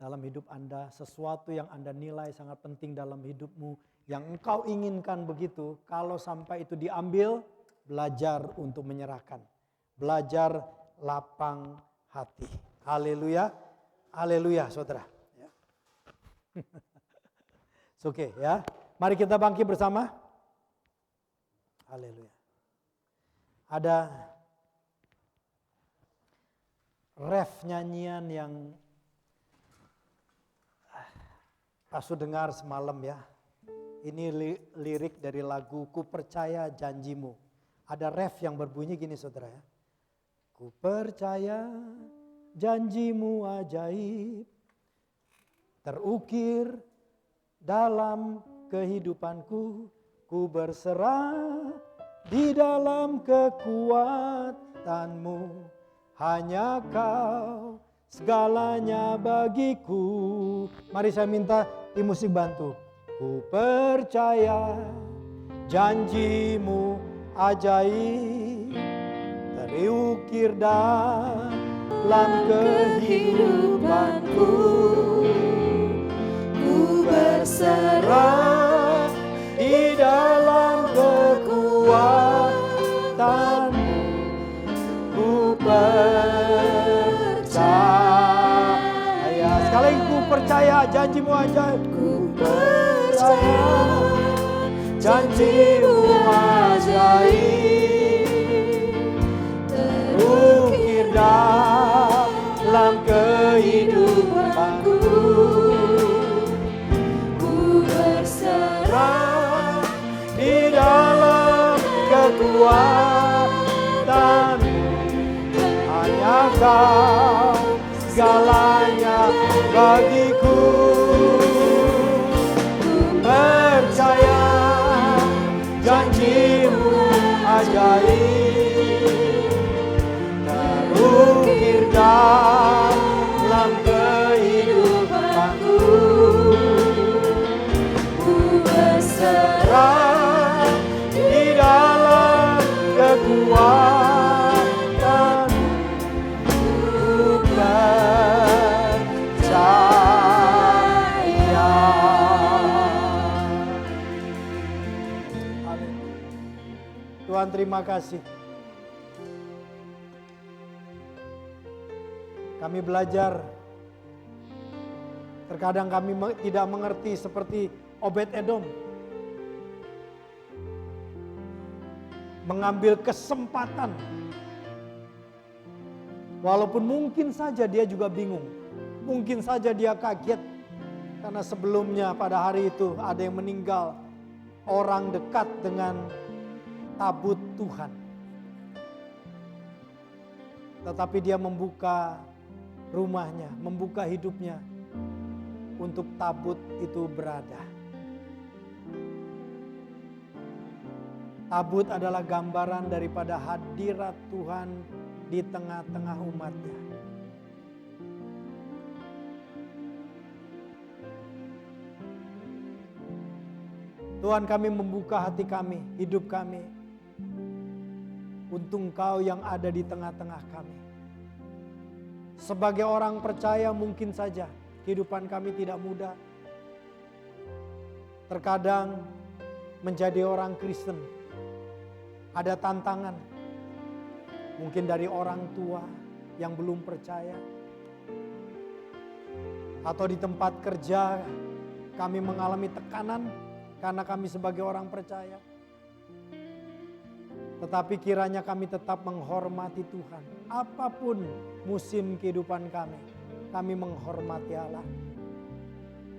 dalam hidup Anda, sesuatu yang Anda nilai sangat penting dalam hidupmu, yang engkau inginkan begitu, kalau sampai itu diambil, belajar untuk menyerahkan. Belajar lapang hati. Haleluya. Haleluya saudara. Ya. Oke ya. Mari kita bangkit bersama. Haleluya. Ada ref nyanyian yang Pastor dengar semalam ya. Ini lirik dari lagu Ku Percaya Janjimu. Ada ref yang berbunyi gini saudara ya. Ku percaya janjimu ajaib, terukir dalam kehidupanku, ku berserah di dalam kekuatanmu, hanya kau segalanya bagiku. Mari saya minta tim musik bantu. Ku percaya janjimu ajaib, terukir dalam kehidupanku, ku berserah di dalam kekuatanmu, ku percaya. Sekali lagi ku percaya janjimu ajaib, ku percaya janjimu ajaib, kekuatanmu, hanya Kau segalanya bagiku. Ku percaya janjimu ajaib, terukir dalam kehidupanku. Ku berserah di dalam kekuatanmu, ku percaya. Tuhan, terima kasih. Kami belajar, terkadang kami tidak mengerti seperti Obed-Edom. Mengambil kesempatan. Walaupun mungkin saja dia juga bingung. Mungkin saja dia kaget. Karena sebelumnya pada hari itu ada yang meninggal. Orang dekat dengan tabut Tuhan. Tetapi dia membuka rumahnya, membuka hidupnya untuk tabut itu berada. Tabut adalah gambaran daripada hadirat Tuhan di tengah-tengah umatnya. Tuhan, kami membuka hati kami, hidup kami, untuk Engkau yang ada di tengah-tengah kami. Sebagai orang percaya mungkin saja kehidupan kami tidak mudah. Terkadang menjadi orang Kristen ada tantangan. Mungkin dari orang tua yang belum percaya. Atau di tempat kerja kami mengalami tekanan karena kami sebagai orang percaya. Tetapi kiranya kami tetap menghormati Tuhan. Apapun musim kehidupan kami menghormati Allah.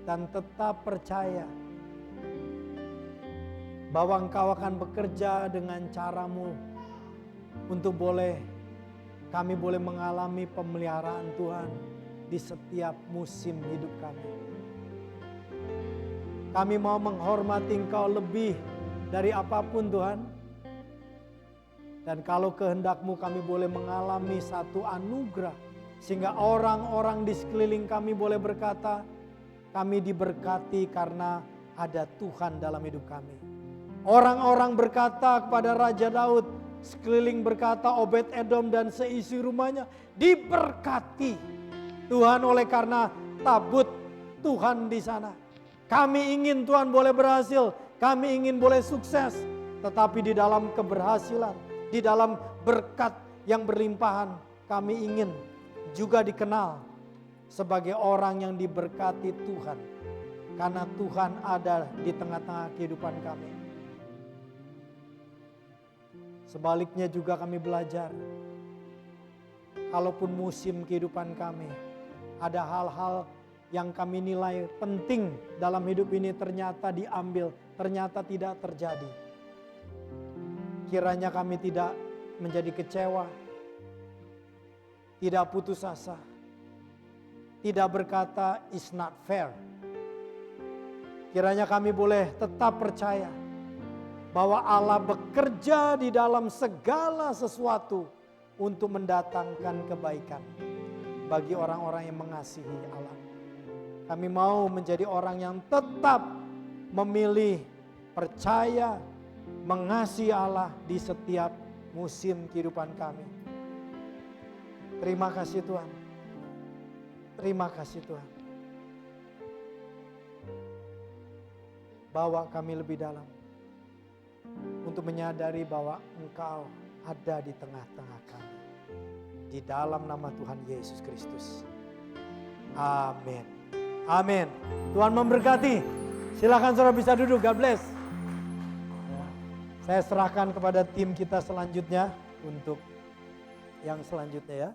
Dan tetap percaya bahwa Engkau akan bekerja dengan caramu untuk kami boleh mengalami pemeliharaan Tuhan di setiap musim hidup kami. Kami mau menghormati Engkau lebih dari apapun Tuhan. Dan kalau kehendak-Mu kami boleh mengalami satu anugerah. Sehingga orang-orang di sekeliling kami boleh berkata, kami diberkati karena ada Tuhan dalam hidup kami. Orang-orang berkata kepada Raja Daud, sekeliling berkata Obed-Edom dan seisi rumahnya diberkati Tuhan oleh karena tabut Tuhan di sana. Kami ingin Tuhan boleh berhasil, kami ingin boleh sukses. Tetapi di dalam keberhasilan, di dalam berkat yang berlimpahan, kami ingin juga dikenal sebagai orang yang diberkati Tuhan. Karena Tuhan ada di tengah-tengah kehidupan kami. Sebaliknya juga kami belajar, kalaupun musim kehidupan kami, ada hal-hal yang kami nilai penting dalam hidup ini ternyata diambil, ternyata tidak terjadi. Kiranya kami tidak menjadi kecewa, tidak putus asa, tidak berkata it's not fair. Kiranya kami boleh tetap percaya bahwa Allah bekerja di dalam segala sesuatu untuk mendatangkan kebaikan bagi orang-orang yang mengasihi Allah. Kami mau menjadi orang yang tetap memilih percaya, mengasihi Allah di setiap musim kehidupan kami. Terima kasih Tuhan. Terima kasih Tuhan. Bawa kami lebih dalam untuk menyadari bahwa Engkau ada di tengah-tengah kami. Di dalam nama Tuhan Yesus Kristus. Amin. Amin. Tuhan memberkati. Silakan saudara bisa duduk. God bless. Saya serahkan kepada tim kita selanjutnya untuk yang selanjutnya ya.